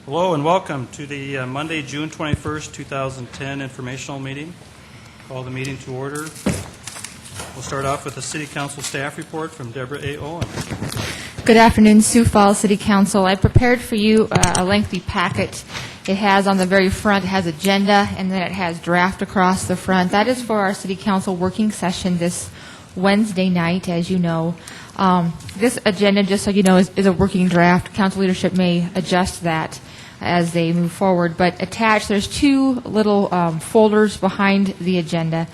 Hello and welcome to the Monday, June 21st, 2010 informational meeting. Call the meeting to order. We'll start off with the City Council staff report from Deborah A. Owen. Good afternoon, Sioux Falls City Council. I prepared for you a lengthy packet. It has on the very front, it has agenda, and then it has draft across the front. That is for our City Council working session this Wednesday night, as you know. This agenda, just so you know, is a working draft. Council leadership may adjust that as they move forward. But attached, there's two little folders behind the agenda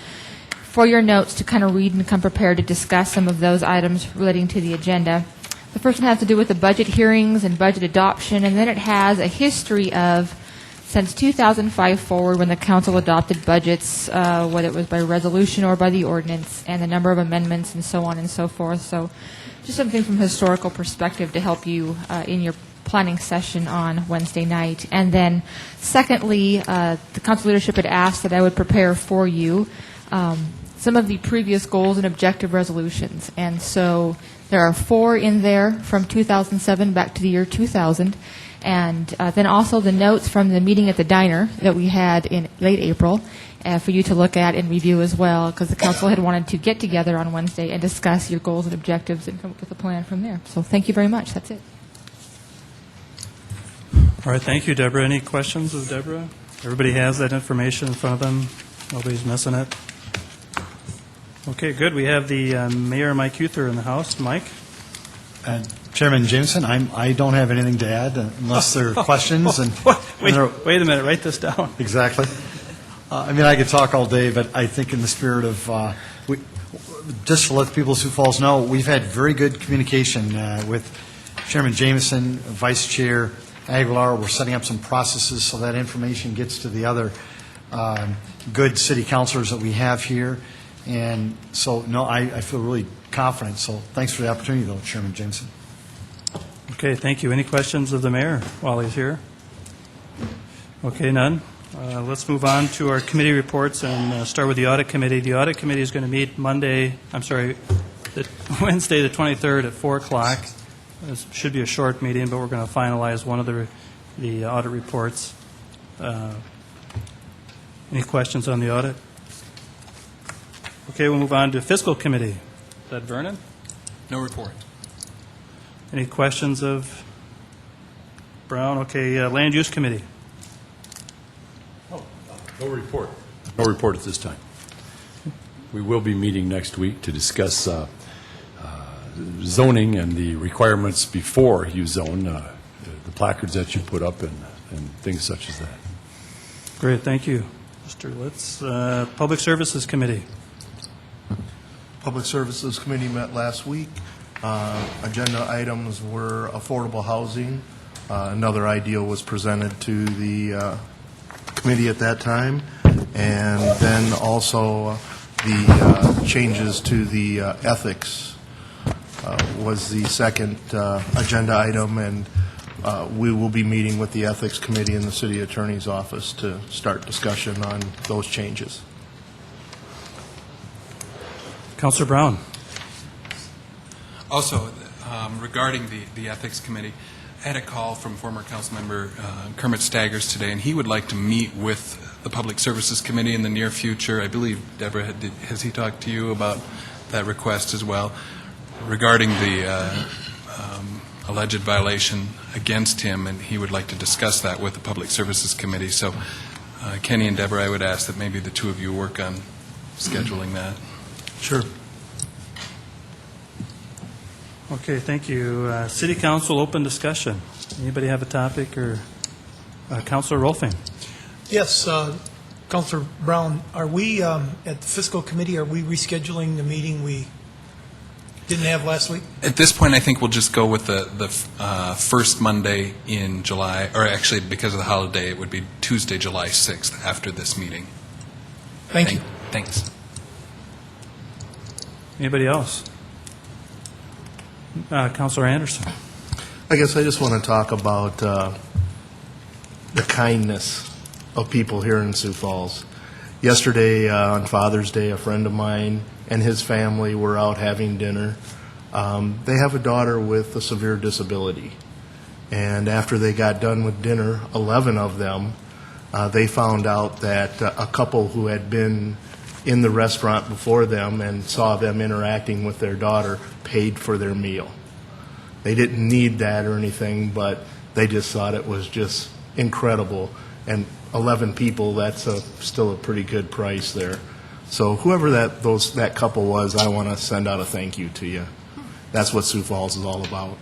for your notes to kind of read and come prepared to discuss some of those items relating to the agenda. The first one has to do with the budget hearings and budget adoption, and then it has a history of since 2005 forward when the council adopted budgets, whether it was by resolution or by the ordinance, and the number of amendments and so on and so forth. So just something from a historical perspective to help you in your planning session on Wednesday night. And then secondly, the council leadership had asked that I would prepare for you some of the previous goals and objective resolutions. And so there are 4 in there from 2007 back to the year 2000. And then also the notes from the meeting at the diner that we had in late April for you to look at and review as well, because the council had wanted to get together on Wednesday and discuss your goals and objectives and come up with a plan from there. So thank you very much. That's it. All right, thank you, Deborah. Any questions of Deborah? Everybody has that information in front of them. Nobody's missing it. Okay, good. We have the Mayor Mike Uther in the house. Mike? Chairman Jameson, I don't have anything to add unless there are questions. And wait a minute. Write this down. Exactly. I could talk all day, but I think in the spirit of just to let the people of Sioux Falls know, we've had very good communication with Chairman Jameson, Vice Chair Aguilar. We're setting up some processes so that information gets to the other good city councilors that we have here. And so, no, I feel really confident. So thanks for the opportunity, though, Chairman Jameson. Okay, thank you. Any questions of the mayor while he's here? Okay, none. Let's move on to our committee reports and start with the audit committee. The audit committee is going to meet Wednesday the 23rd at 4 o'clock. This should be a short meeting, but we're going to finalize one of the audit reports. Any questions on the audit? Okay, we'll move on to Fiscal Committee. Is that Vernon? No report. Any questions of Brown? Okay, Land Use Committee. No report. No report at this time. We will be meeting next week to discuss zoning and the requirements before you zone, the placards that you put up and things such as that. Great, thank you. Mr. Litz. Public Services Committee. Public Services Committee met last week. Agenda items were affordable housing. Another idea was presented to the committee at that time. And then also the changes to the ethics was the second agenda item. And we will be meeting with the Ethics Committee in the City Attorney's Office to start discussion on those changes. Councilor Brown. Also, regarding the Ethics Committee, I had a call from former council member Kermit Staggers today, and he would like to meet with the Public Services Committee in the near future. I believe, Deborah, has he talked to you about that request as well, regarding the alleged violation against him, and he would like to discuss that with the Public Services Committee. So, Kenny and Deborah, I would ask that maybe the two of you work on scheduling that. Sure. Okay, thank you. City Council open discussion. Anybody have a topic or Councilor Rolfing? Yes, Councilor Brown, are we at the Fiscal Committee, are we rescheduling the meeting we didn't have last week? At this point, I think we'll just go with the first Monday in July, or actually because of the holiday, it would be Tuesday, July 6th after this meeting. Thank you. Thanks. Anybody else? Councilor Anderson. I guess I just want to talk about the kindness of people here in Sioux Falls. Yesterday on Father's Day, a friend of mine and his family were out having dinner. They have a daughter with a severe disability. And after they got done with dinner, 11 of them, they found out that a couple who had been in the restaurant before them and saw them interacting with their daughter paid for their meal. They didn't need that or anything, but they just thought it was just incredible. And 11 people, that's still a pretty good price there. So whoever that couple was, I want to send out a thank you to you. That's what Sioux Falls is all about.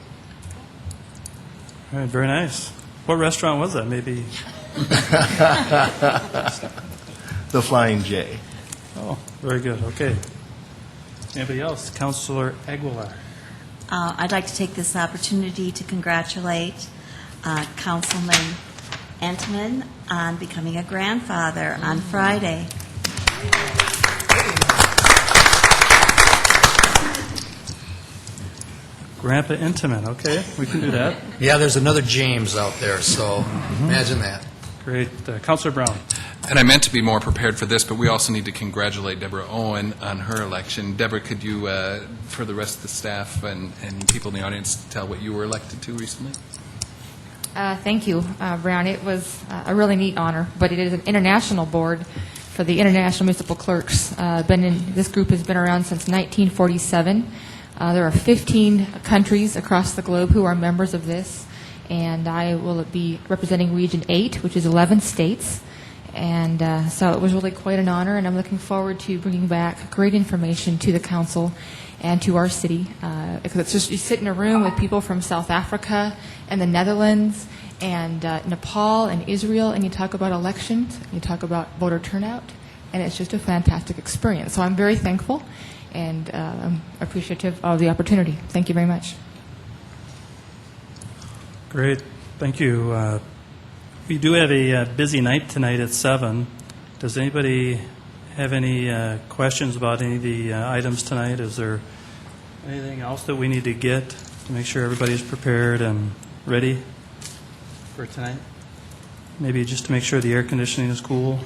All right, very nice. What restaurant was that? Maybe, The Flying J. oh, very good, okay. Anybody else? Councilor Aguilar. I'd like to take this opportunity to congratulate Councilman Entman on becoming a grandfather on Friday. Grandpa Intiman, okay, we can do that. Yeah, there's another James out there, so imagine that. Great. Councilor Brown. And I meant to be more prepared for this, but we also need to congratulate Deborah Owen on her election. Deborah, could you, for the rest of the staff and people in the audience, tell what you were elected to recently? Thank you, Brown. It was a really neat honor, but it is an international board for the International Municipal Clerks. This group has been around since 1947. There are 15 countries across the globe who are members of this, and I will be representing Region 8, which is 11 states. And so it was really quite an honor, and I'm looking forward to bringing back great information to the council and to our city. Because it's just, you sit in a room with people from South Africa and the Netherlands and Nepal and Israel, and you talk about elections, you talk about voter turnout, and it's just a fantastic experience. So I'm very thankful, and I'm appreciative of the opportunity. Thank you very much. Great, thank you. We do have a busy night tonight at 7. Does anybody have any questions about any of the items tonight? Is there anything else that we need to get to make sure everybody's prepared and ready for tonight? Maybe just to make sure the air conditioning is cool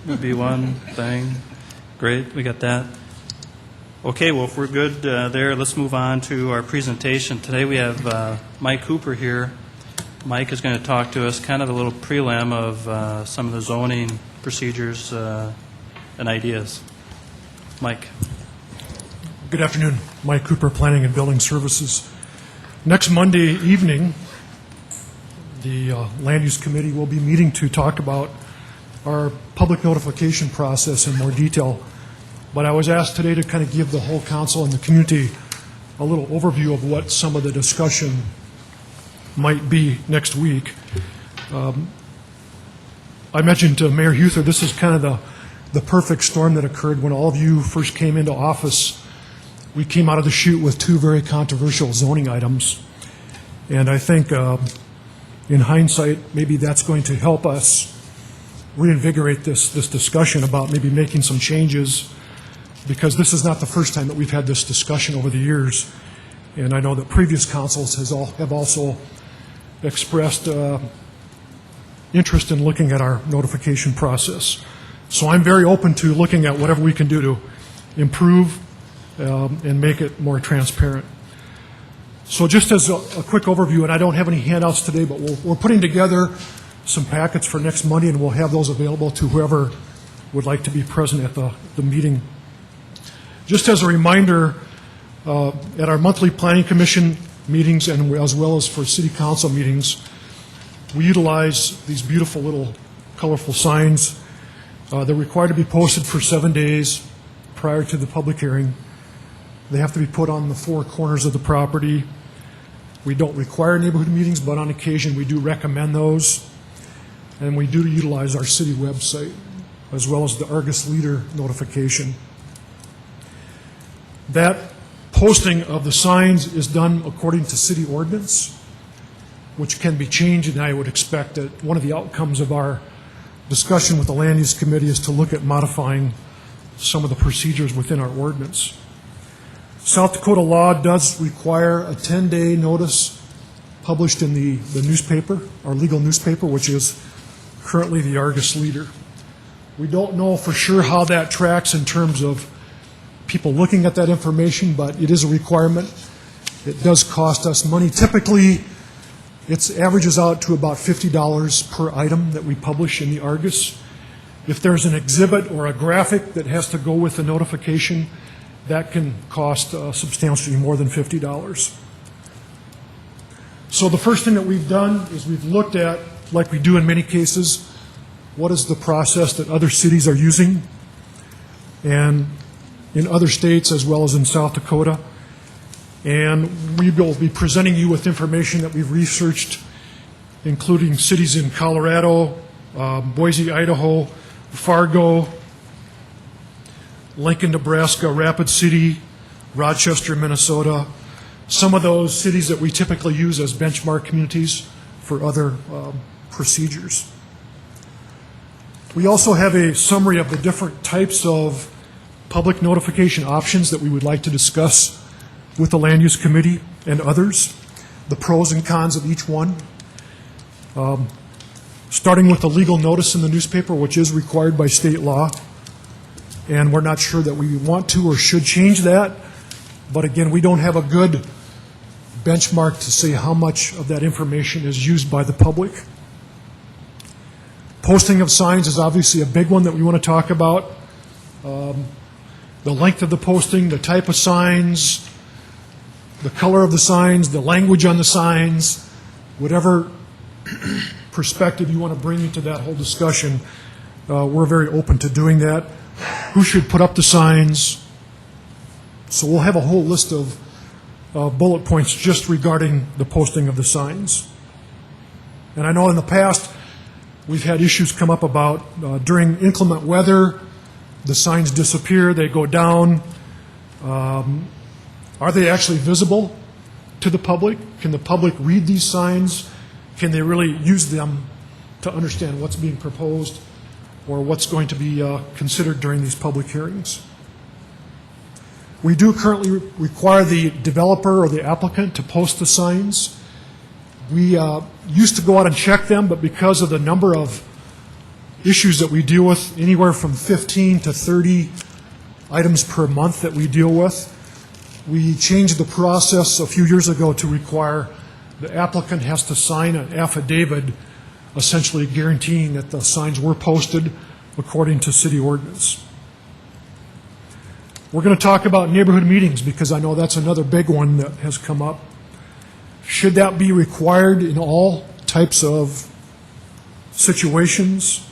would be one thing. Great, we got that. Okay, well, if we're good there, let's move on to our presentation. Today we have Mike Cooper here. Mike is going to talk to us, kind of a little prelim of some of the zoning procedures and ideas. Mike. Good afternoon. Mike Cooper, Planning and Building Services. Next Monday evening, the Land Use Committee will be meeting to talk about our public notification process in more detail. But I was asked today to kind of give the whole council and the community a little overview of what some of the discussion might be next week. I mentioned to Mayor Huther, this is kind of the perfect storm that occurred when all of you first came into office. We came out of the chute with 2 very controversial zoning items. And I think in hindsight, maybe that's going to help us reinvigorate this discussion about maybe making some changes, because this is not the first time that we've had this discussion over the years. And I know that previous councils have also expressed interest in looking at our notification process. So I'm very open to looking at whatever we can do to improve and make it more transparent. So just as a quick overview, and I don't have any handouts today, but we're putting together some packets for next Monday, and we'll have those available to whoever would like to be present at the meeting. Just as a reminder, at our monthly Planning Commission meetings and as well as for City Council meetings, we utilize these beautiful little colorful signs. They're required to be posted for 7 days prior to the public hearing. They have to be put on the 4 corners of the property. We don't require neighborhood meetings, but on occasion we do recommend those. And we do utilize our city website as well as the Argus Leader notification. That posting of the signs is done according to city ordinance, which can be changed, and I would expect that one of the outcomes of our discussion with the Land Use Committee is to look at modifying some of the procedures within our ordinance. South Dakota law does require a 10-day notice published in the newspaper, our legal newspaper, which is currently the Argus Leader. We don't know for sure how that tracks in terms of people looking at that information, but it is a requirement. It does cost us money. Typically, It averages out to about $50 per item that we publish in the Argus. If there's an exhibit or a graphic that has to go with the notification, that can cost substantially more than $50. So the first thing that we've done is we've looked at, like we do in many cases, what is the process that other cities are using, and in other states as well as in South Dakota. And we will be presenting you with information that we've researched, including cities in Colorado, Boise, Idaho, Fargo, Lincoln, Nebraska, Rapid City, Rochester, Minnesota, some of those cities that we typically use as benchmark communities for other procedures. We also have a summary of the different types of public notification options that we would like to discuss with the Land Use Committee and others, the pros and cons of each one. Starting with the legal notice in the newspaper, which is required by state law, and we're not sure that we want to or should change that, but again, we don't have a good benchmark to say how much of that information is used by the public. Posting of signs is obviously a big one that we want to talk about. The length of the posting, the type of signs, the color of the signs, the language on the signs, whatever perspective you want to bring into that whole discussion, we're very open to doing that. Who should put up the signs? So we'll have a whole list of bullet points just regarding the posting of the signs. And I know in the past we've had issues come up about during inclement weather, the signs disappear, they go down. Are they actually visible to the public? Can the public read these signs? Can they really use them to understand what's being proposed or what's going to be considered during these public hearings? We do currently require the developer or the applicant to post the signs. We used to go out and check them, but because of the number of issues that we deal with, anywhere from 15 to 30 items per month that we deal with, we changed the process a few years ago to require the applicant has to sign an affidavit essentially guaranteeing that the signs were posted according to city ordinance. We're going to talk about neighborhood meetings because I know that's another big one that has come up. Should that be required in all types of situations?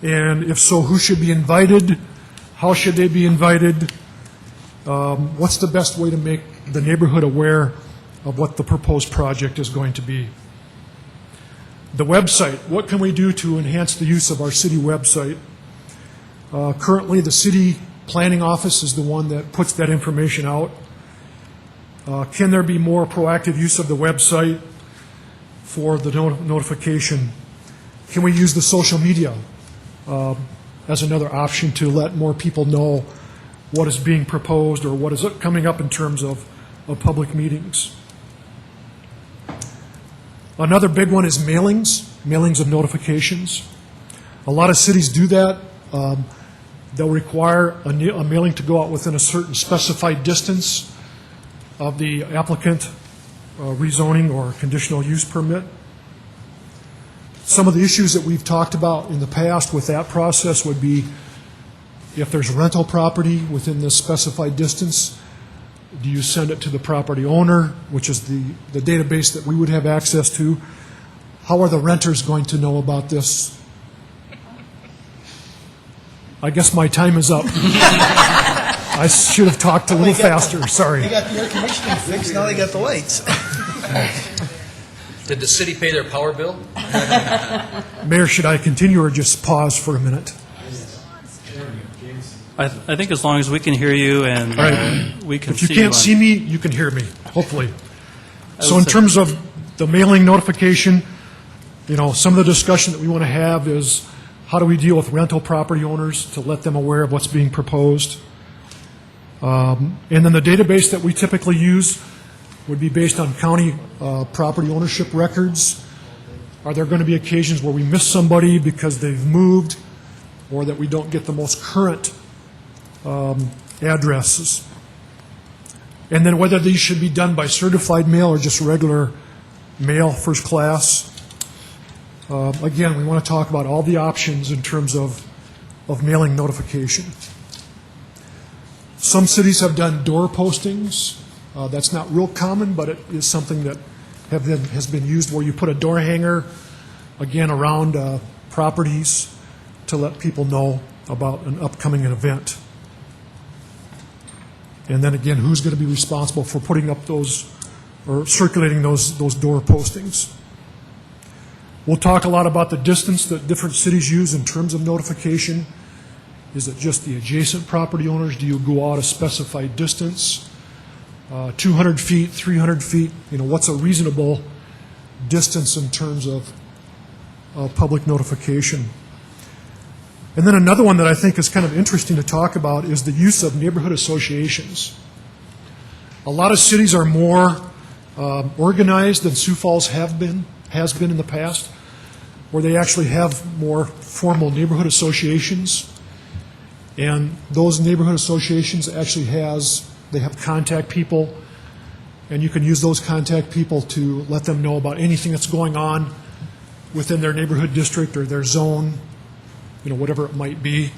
And if so, who should be invited? How should they be invited? What's the best way to make the neighborhood aware of what the proposed project is going to be? The website, what can we do to enhance the use of our city website? Currently, the city planning office is the one that puts that information out. Can there be more proactive use of the website for the notification? Can we use the social media as another option to let more people know what is being proposed or what is coming up in terms of public meetings? Another big one is mailings of notifications. A lot of cities do that. They'll require a mailing to go out within a certain specified distance of the applicant rezoning or conditional use permit. Some of the issues that we've talked about in the past with that process would be if there's rental property within the specified distance, do you send it to the property owner, which is the database that we would have access to? How are the renters going to know about this? I guess my time is up. I should have talked a little faster, sorry. They got the air conditioning fixed, now they got the lights. Did the city pay their power bill? Mayor, should I continue or just pause for a minute? I think as long as we can hear you and All right. we can If you see can't you see me, you can hear me, hopefully. I So would in say- terms of the mailing notification, some of the discussion that we want to have is how do we deal with rental property owners to let them aware of what's being proposed? And then the database that we typically use would be based on county property ownership records. Are there going to be occasions where we miss somebody because they've moved or that we don't get the most current addresses? And then whether these should be done by certified mail or just regular mail first class. Again, we want to talk about all the options in terms of mailing notification. Some cities have done door postings. That's not real common, but it is something that has been used where you put a door hanger, again, around properties to let people know about an upcoming event. And then again, who's going to be responsible for putting up those or circulating those door postings? We'll talk a lot about the distance that different cities use in terms of notification. Is it just the adjacent property owners? Do you go out a specified distance? 200 feet, 300 feet, what's a reasonable distance in terms of public notification? And then another one that I think is kind of interesting to talk about is the use of neighborhood associations. A lot of cities are more organized than Sioux Falls has been in the past, where they actually have more formal neighborhood associations. And those neighborhood associations actually they have contact people, and you can use those contact people to let them know about anything that's going on within their neighborhood district or their zone, whatever it might be.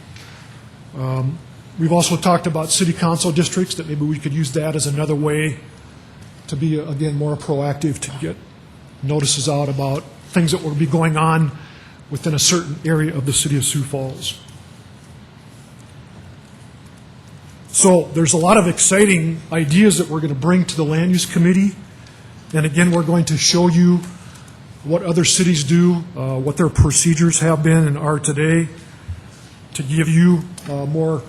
We've also talked about city council districts, that maybe we could use that as another way to be, again, more proactive to get notices out about things that will be going on within a certain area of the city of Sioux Falls. So there's a lot of exciting ideas that we're going to bring to the Land Use Committee. And again, we're going to show you what other cities do, what their procedures have been and are today, to give you more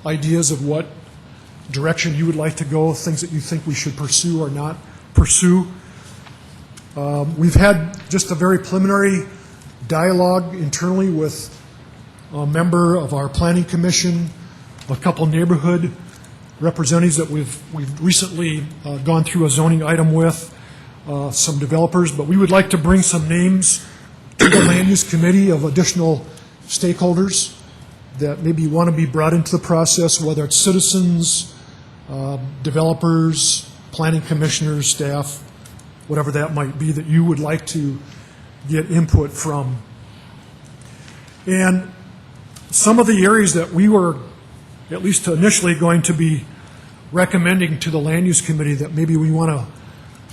ideas of what direction you would like to go, things that you think we should pursue or not pursue. We've had just a very preliminary dialogue internally with a member of our Planning Commission, a couple neighborhood representatives that we've recently gone through a zoning item with, some developers, but we would like to bring some names to the Land Use Committee of additional stakeholders that maybe want to be brought into the process, whether it's citizens, developers, planning commissioners, staff, whatever that might be, that you would like to get input from. And some of the areas that we were, at least initially, going to be recommending to the Land Use Committee that maybe we want to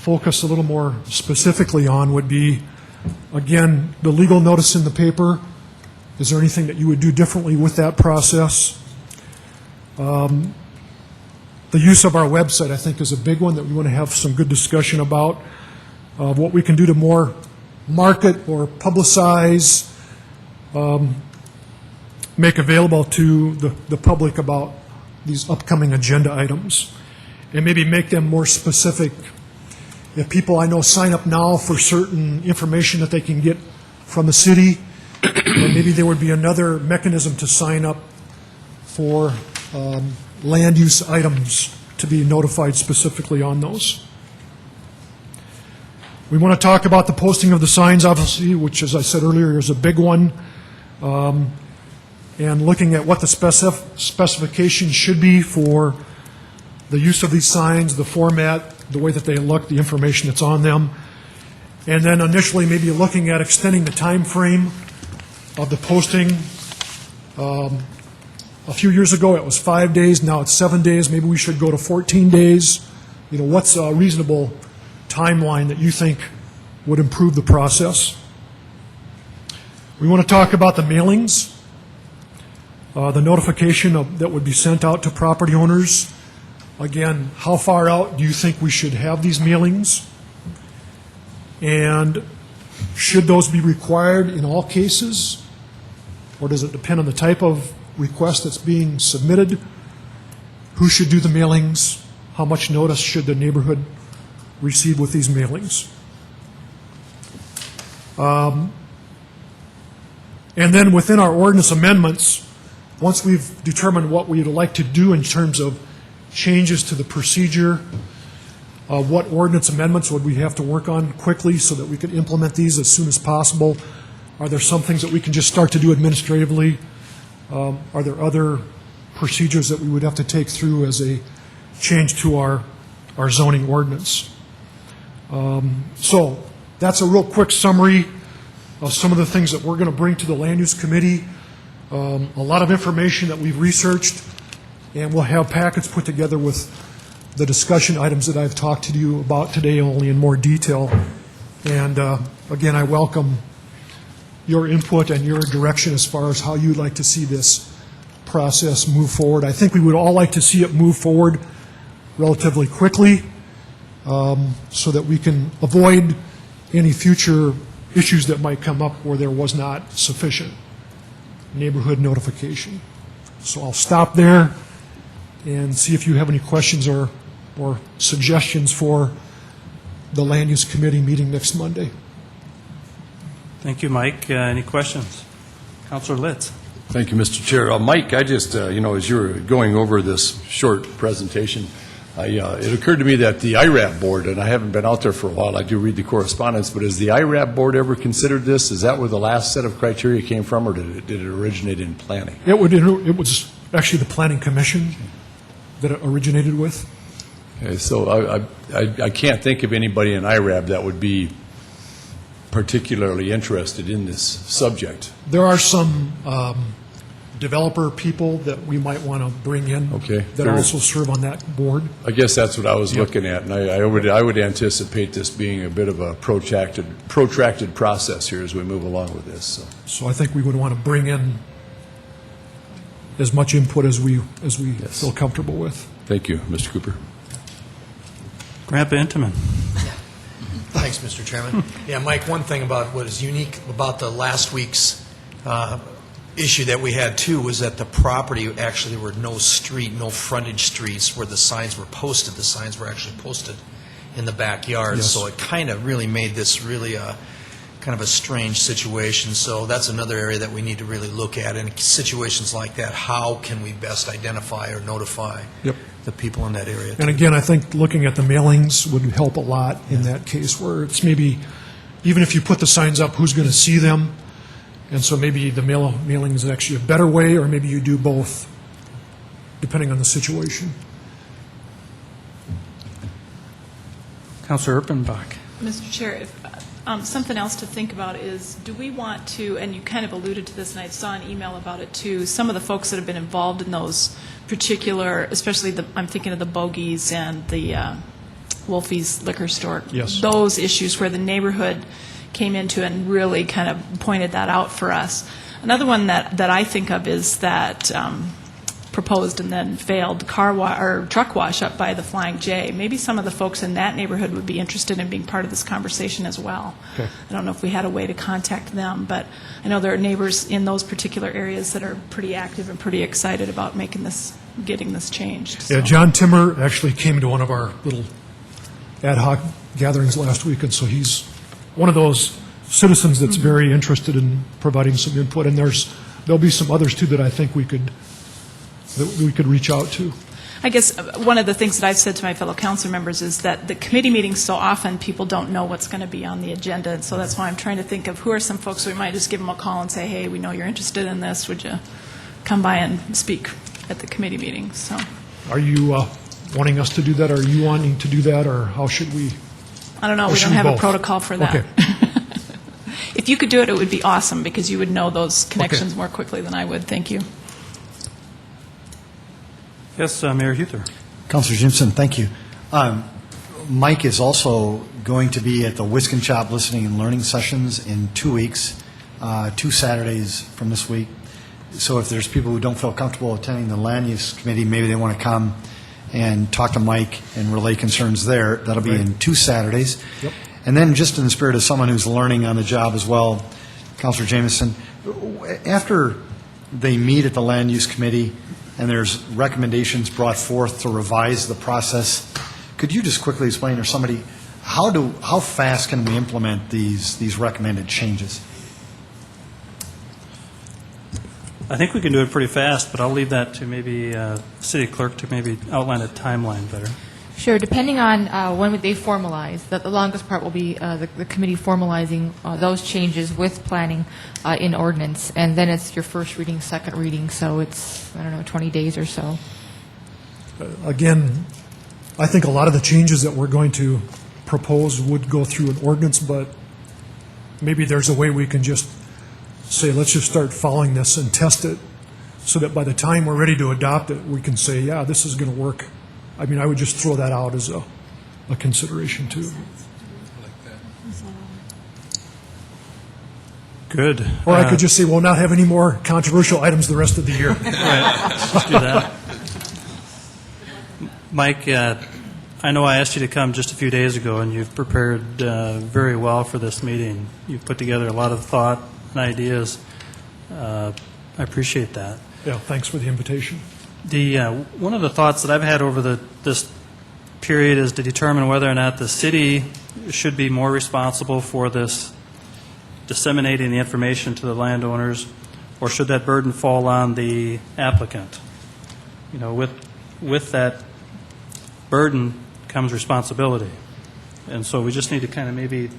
focus a little more specifically on would be, again, the legal notice in the paper. Is there anything that you would do differently with that process? The use of our website, I think, is a big one that we want to have some good discussion about, what we can do to more market or publicize, make available to the public about these upcoming agenda items, and maybe make them more specific. If people I know sign up now for certain information that they can get from the city, then maybe there would be another mechanism to sign up for land use items to be notified specifically on those. We want to talk about the posting of the signs, obviously, which, as I said earlier, is a big one, and looking at what the specifications should be for the use of these signs, the format, the way that they look, the information that's on them, and then initially maybe looking at extending the time frame of the posting. A few years ago it was 5 days, now it's 7 days. Maybe we should go to 14 days. What's a reasonable timeline that you think would improve the process? We want to talk about the mailings, the notification that would be sent out to property owners. Again, how far out do you think we should have these mailings? And should those be required in all cases? Or does it depend on the type of request that's being submitted? Who should do the mailings? How much notice should the neighborhood receive with these mailings? And then within our ordinance amendments, once we've determined what we'd like to do in terms of changes to the procedure, what ordinance amendments would we have to work on quickly so that we could implement these as soon as possible? Are there some things that we can just start to do administratively? Are there other procedures that we would have to take through as a change to our zoning ordinance? So that's a real quick summary of some of the things that we're going to bring to the Land Use Committee. A lot of information that we've researched, and we'll have packets put together with the discussion items that I've talked to you about today, only in more detail. And again, I welcome your input and your direction as far as how you'd like to see this process move forward. I think we would all like to see it move forward relatively quickly so that we can avoid any future issues that might come up where there was not sufficient neighborhood notification. So I'll stop there and see if you have any questions or suggestions for the Land Use Committee meeting next Monday. Thank you, Mike. Any questions? Councilor Litz. Thank you, Mr. Chair. Mike, I just, as you were going over this short presentation, it occurred to me that the IRAB board, and I haven't been out there for a while, I do read the correspondence, but has the IRAB board ever considered this? Is that where the last set of criteria came from, or did it originate in planning? It was actually the Planning Commission that it originated with. Okay, so I can't think of anybody in IRAB that would be particularly interested in this subject. There are some developer people that we might want to bring in that also serve on that board. I guess that's what I was looking at, and I would anticipate this being a bit of a protracted process here as we move along with this. So I think we would want to bring in as much input as we feel comfortable with. Thank you, Mr. Cooper. Grandpa Intiman. Thanks, Mr. Chairman. Yeah, Mike, one thing about what is unique about the last week's issue that we had, too, was that the property actually were no frontage streets where the signs were posted. The signs were actually posted in the backyard. Yes. So it kind of really made this really kind of a strange situation. So that's another area that we need to really look at. In situations like that, how can we best identify or notify the people in that area? And again, I think looking at the mailings would help a lot in that case, where it's maybe, even if you put the signs up, who's going to see them? And so maybe the mailing is actually a better way, or maybe you do both, depending on the situation. Councilor Erpenbach. Mr. Chair, if, something else to think about is, do we want to, and you kind of alluded to this, and I saw an email about it too, some of the folks that have been involved in those particular, especially I'm thinking of the Bogies and the Wolfie's Liquor Store. Yes. Those issues where the neighborhood came into and really kind of pointed that out for us. Another one that I think of is that proposed and then failed truck wash up by the Flying J. Maybe some of the folks in that neighborhood would be interested in being part of this conversation as well. Okay. I don't know if we had a way to contact them, but I know there are neighbors in those particular areas that are pretty active and pretty excited about getting this changed. Yeah, So. John Timmer actually came to one of our little ad hoc gatherings last week, and so he's one of those citizens that's very interested in providing some input, and there'll be some others too that I think we could reach out to. I guess one of the things that I've said to my fellow council members is that the committee meetings, so often people don't know what's going to be on the agenda, and so that's why I'm trying to think of who are some folks we might just give them a call and say, hey, we know you're interested in this, would you come by and speak at the committee meeting? So, Are you wanting us to do that? Are you wanting to do that, or how should we? I don't know, Or we should don't we have both? a protocol for that. Okay. If you could do it, it would be awesome, because you would know those connections more quickly than I would. Thank you. Yes, Mayor Huther. Councilor Jimson, thank you. Mike is also going to be at the Whiskin Shop Listening and Learning Sessions in 2 weeks, 2 Saturdays from this week. So if there's people who don't feel comfortable attending the Land Use Committee, maybe they want to come and talk to Mike and relay concerns there. That'll be in 2 Saturdays. Yep. And then just in the spirit of someone who's learning on the job as well, Councilor Jamison, after they meet at the Land Use Committee and there's recommendations brought forth to revise the process, could you just quickly explain, or somebody, how fast can we implement these recommended changes? I think we can do it pretty fast, but I'll leave that to maybe city clerk to maybe outline a timeline better. Sure, depending on when would they formalize. The longest part will be the committee formalizing those changes with planning in ordinance, and then it's your first reading, second reading, so it's, 20 days or so. Again, I think a lot of the changes that we're going to propose would go through an ordinance, but maybe there's a way we can just say, let's just start following this and test it, so that by the time we're ready to adopt it, we can say, yeah, this is going to work. I mean, I would just throw that out as a consideration, too. Good. Or I could just say, we'll not have any more controversial items the rest of the year. Right, let's do that. Mike, I know I asked you to come just a few days ago, and you've prepared very well for this meeting. You've put together a lot of thought and ideas. I appreciate that. Yeah, thanks for the invitation. One of the thoughts that I've had over this period is to determine whether or not the city should be more responsible for this disseminating the information to the landowners, or should that burden fall on the applicant? You know, with that burden comes responsibility. And so we just need to kind of maybe,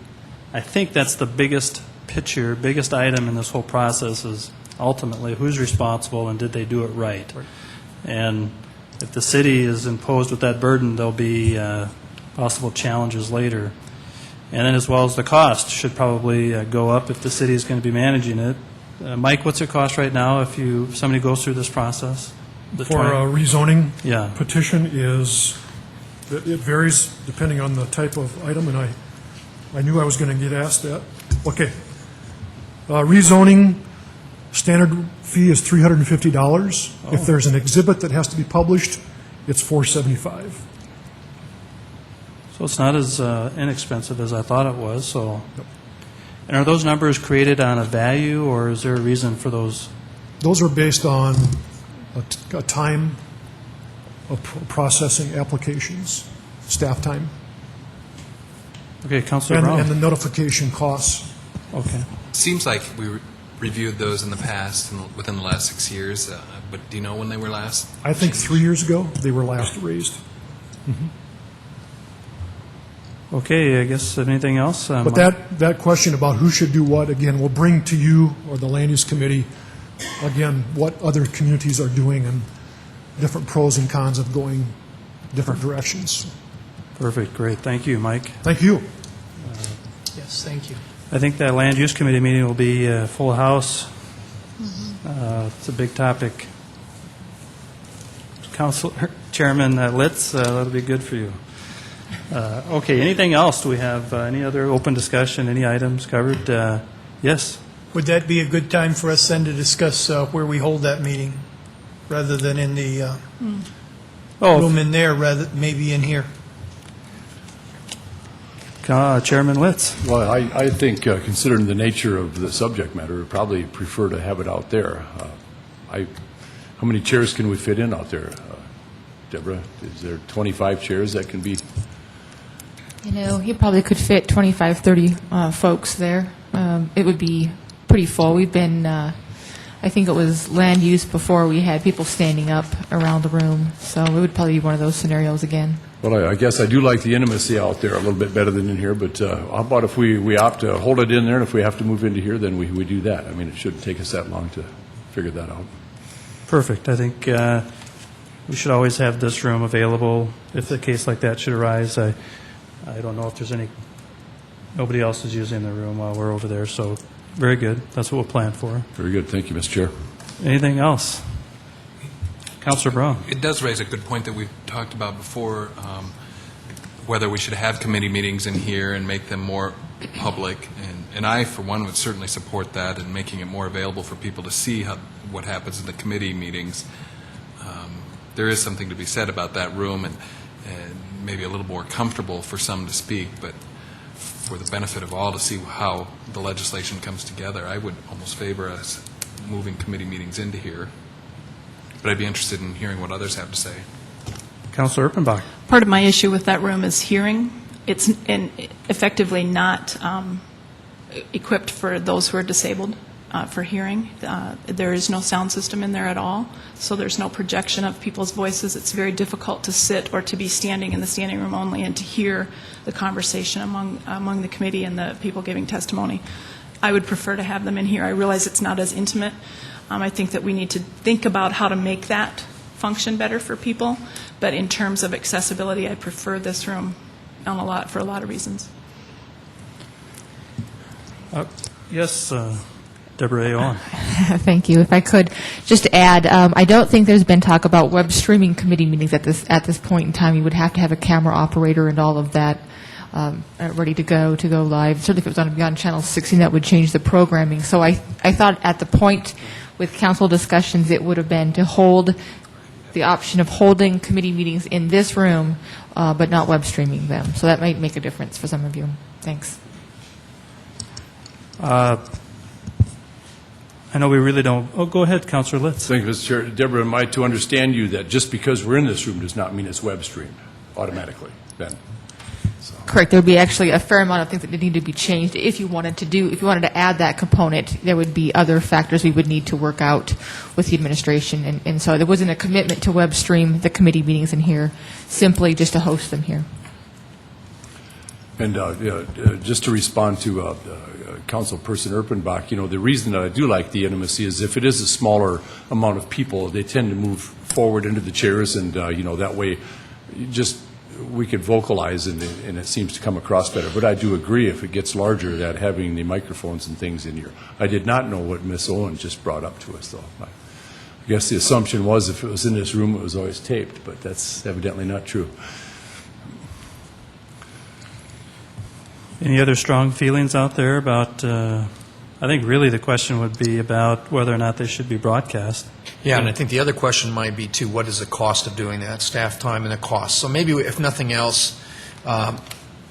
I think that's the biggest picture, biggest item in this whole process is ultimately who's responsible and did they do it right. And if the city is imposed with that burden, there'll be possible challenges later. And then as well as the cost should probably go up if the city is going to be managing it. Mike, what's it cost right now if somebody goes through this process? For a rezoning Yeah. petition it varies depending on the type of item, and I knew I was going to get asked that. Okay. Rezoning standard fee is $350. If there's an exhibit that has to be published, it's $475. So it's not as inexpensive as I thought it was. So, and are those numbers created on a value, or is there a reason for those? Those are based on a time of processing applications, staff time, Okay, Councilor Brown. and the notification costs. Okay. Seems like we reviewed those in the past, within the last 6 years, but do you know when they were last? I think changed? 3 years ago they were last raised. Okay, I guess anything else? But that question about who should do what, again, will bring to you or the Land Use Committee, again, what other communities are doing and different pros and cons of going different directions. Perfect, great. Thank you, Mike. Thank you. Yes, thank you. I think that Land Use Committee meeting will be full house. It's a big topic. Councilor Chairman Litz, that'll be good for you. Okay, anything else? Do we have any other open discussion, any items covered? Yes? Would that be a good time for us then to discuss where we hold that meeting, rather than in the room in there, rather maybe in here? Chairman Litz. Well, I think, considering the nature of the subject matter, I'd probably prefer to have it out there. How many chairs can we fit in out there? Deborah, is there 25 chairs that can be? You know, you probably could fit 25, 30 folks there. It would be pretty full. We've been, I think it was land use before, we had people standing up around the room. So it would probably be one of those scenarios again. Well, I guess I do like the intimacy out there a little bit better than in here, but how about if we opt to hold it in there, and if we have to move into here, then we do that. I mean, it shouldn't take us that long to figure that out. Perfect. I think we should always have this room available if a case like that should arise. I don't know if there's nobody else is using the room while we're over there, so very good. That's what we'll plan for. Very good. Thank you, Mr. Chair. Anything else? Councilor Brown. It does raise a good point that we've talked about before, whether we should have committee meetings in here and make them more public. And I, for one, would certainly support that and making it more available for people to see what happens in the committee meetings. There is something to be said about that room and maybe a little more comfortable for some to speak, but for the benefit of all to see how the legislation comes together, I would almost favor us moving committee meetings into here. But I'd be interested in hearing what others have to say. Councilor Erpenbach. Part of my issue with that room is hearing. It's effectively not equipped for those who are disabled for hearing. There is no sound system in there at all, so there's no projection of people's voices. It's very difficult to sit or to be standing in the standing room only and to hear the conversation among the committee and the people giving testimony. I would prefer to have them in here. I realize it's not as intimate. I think that we need to think about how to make that function better for people, but in terms of accessibility, I prefer this room for a lot of reasons. Yes, Deborah A. Owen. Thank you. If I could just add, I don't think there's been talk about web streaming committee meetings at this point in time. You would have to have a camera operator and all of that ready to go live. Certainly if it was on Beyond Channel 16, that would change the programming. So I thought at the point with council discussions, it would have been to hold the option of holding committee meetings in this room, but not web streaming them. So that might make a difference for some of you. Thanks. I know we really don't. Oh, go ahead, Councilor Litz. Thank you, Mr. Chair. Deborah, am I to understand you that just because we're in this room does not mean it's web streamed automatically, Ben? Correct. There would be actually a fair amount of things that need to be changed. If you wanted to add that component, there would be other factors we would need to work out with the administration. And so there wasn't a commitment to web stream the committee meetings in here, simply just to host them here. And just to respond to Councilperson Erpenbach, the reason that I do like the intimacy is if it is a smaller amount of people, they tend to move forward into the chairs, and that way, we could vocalize, and it seems to come across better. But I do agree, if it gets larger, that having the microphones and things in here. I did not know what Ms. Owen just brought up to us, though. I guess the assumption was if it was in this room, it was always taped, but that's evidently not true. Any other strong feelings out there about, I think really the question would be about whether or not they should be broadcast. Yeah, and I think the other question might be, too, what is the cost of doing that, staff time and the cost? So maybe, if nothing else,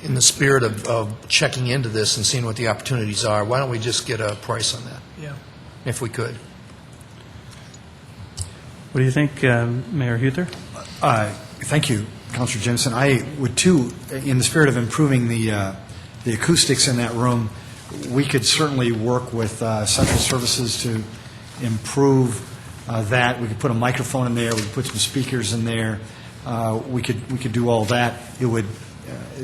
in the spirit of checking into this and seeing what the opportunities are, why don't we just get a price on that? Yeah. If we could. What do you think, Mayor Huther? Thank you, Councilor Jimson. I would, too, in the spirit of improving the acoustics in that room, we could certainly work with central services to improve that. We could put a microphone in there. We could put some speakers in there. We could do all that. It would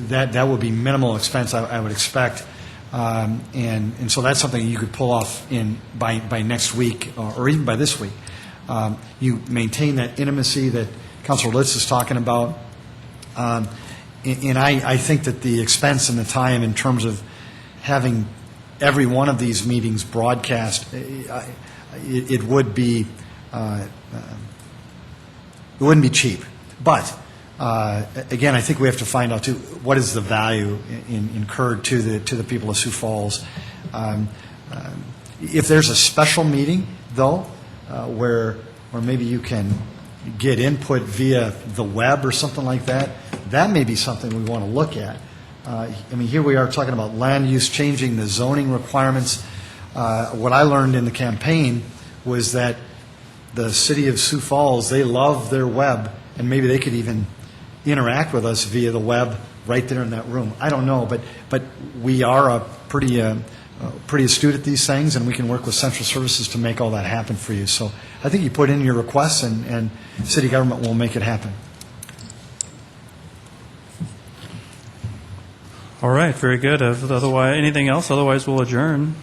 that would be minimal expense, I would expect. And so that's something you could pull off by next week or even by this week. You maintain that intimacy that Councilor Litz is talking about. And I think that the expense and the time in terms of having every one of these meetings broadcast, it would be it wouldn't be cheap. But again, I think we have to find out too what is the value incurred to the people of Sioux Falls. If there's a special meeting, though, where maybe you can get input via the web or something like that, that may be something we want to look at. Here we are talking about land use, changing the zoning requirements. What I learned in the campaign was that the City of Sioux Falls, they love their web, and maybe they could even interact with us via the web right there in that room. I don't know, but we are pretty astute at these things, and we can work with central services to make all that happen for you. So I think you put in your requests, and city government will make it happen. All right, very good. Otherwise, anything else? Otherwise, we'll adjourn.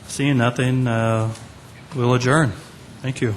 Seeing nothing, we'll adjourn. Thank you.